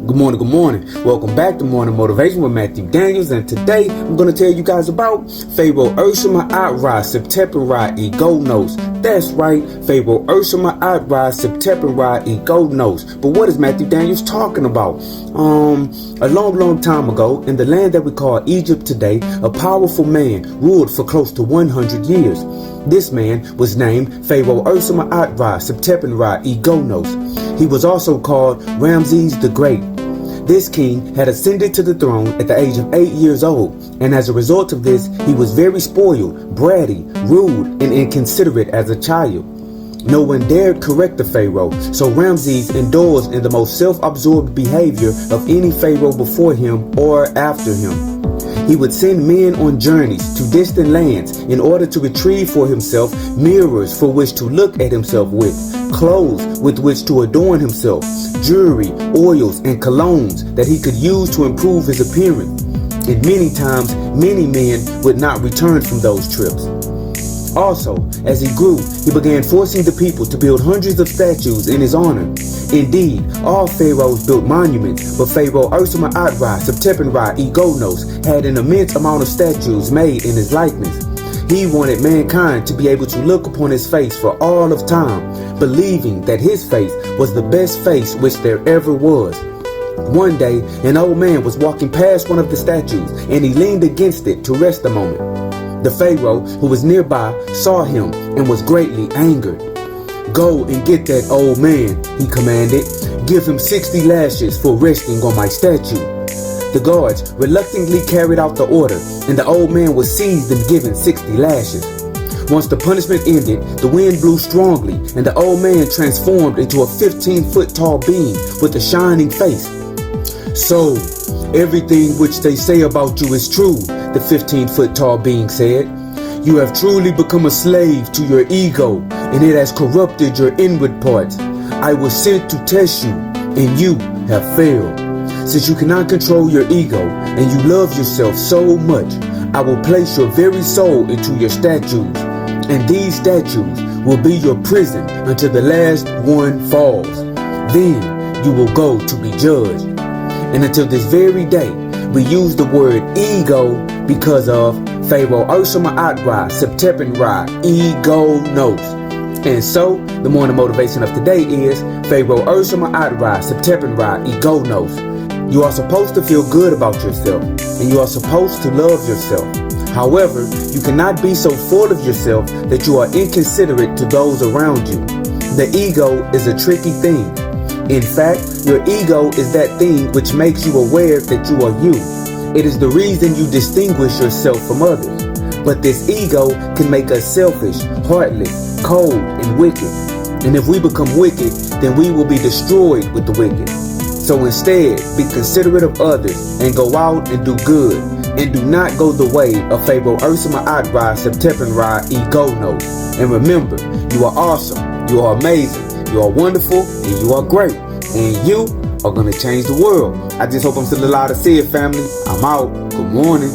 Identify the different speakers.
Speaker 1: Good morning. Welcome back to Morning Motivation with Matthew Daniels, and today I'm going to tell you guys about Pharaoh Setepen Egonos. That's right, Pharaoh Setepen Egonos. But what is Matthew Daniels talking about? A long time ago, in the land that we call Egypt today, a powerful man ruled for close to 100 years. This man was named Pharaoh Setepen Egonos. He was also called Ramesses the Great. This king had ascended to the throne at the age of 8 years old, and as a result of this, he was very spoiled, bratty, rude, and inconsiderate as a child. No one dared correct the Pharaoh, so Ramesses indulged in the most self-absorbed behavior of any Pharaoh before him or after him. He would send men on journeys to distant lands in order to retrieve for himself mirrors for which to look at himself with, clothes with which to adorn himself, jewelry, oils, and colognes that he could use to improve his appearance. And many times, many men would not return from those trips. Also, as he grew, he began forcing the people to build hundreds of statues in his honor. Indeed, all pharaohs built monuments, but Pharaoh Setepen Egonos had an immense amount of statues made in his likeness. He wanted mankind to be able to look upon his face for all of time, believing that his face was the best face which there ever was. One day, an old man was walking past one of the statues, and he leaned against it to rest a moment. The Pharaoh, who was nearby, saw him and was greatly angered. "Go and get that old man," he commanded. "Give him 60 lashes for resting on my statue." The guards reluctantly carried out the order, and the old man was seized and given 60 lashes. Once the punishment ended, the wind blew strongly, and the old man transformed into a 15-foot tall being with a shining face. "So, everything which they say about you is true," the 15-foot tall being said. "You have truly become a slave to your ego, and it has corrupted your inward parts. I was sent to test you, and you have failed. Since you cannot control your ego, and you love yourself so much, I will place your very soul into your statues, and these statues will be your prison until the last one falls. Then you will go to be judged." And until this very day, we use the word ego because of Pharaoh Setepen Egonos. And so, the morning motivation of today is Pharaoh Setepen Egonos. You are supposed to feel good about yourself, and you are supposed to love yourself. However, you cannot be so full of yourself that you are inconsiderate to those around you. The ego is a tricky thing. In fact, your ego is that thing which makes you aware that you are you. It is the reason you distinguish yourself from others. But this ego can make us selfish, heartless, cold, and wicked. And if we become wicked, then we will be destroyed with the wicked. So instead, be considerate of others and go out and do good. And do not go the way of Pharaoh Setepen Egonos. And remember, you are awesome, you are amazing, you are wonderful, and you are great. And you are going to change the world. I just hope I'm still allowed to see it, family. I'm out. Good morning.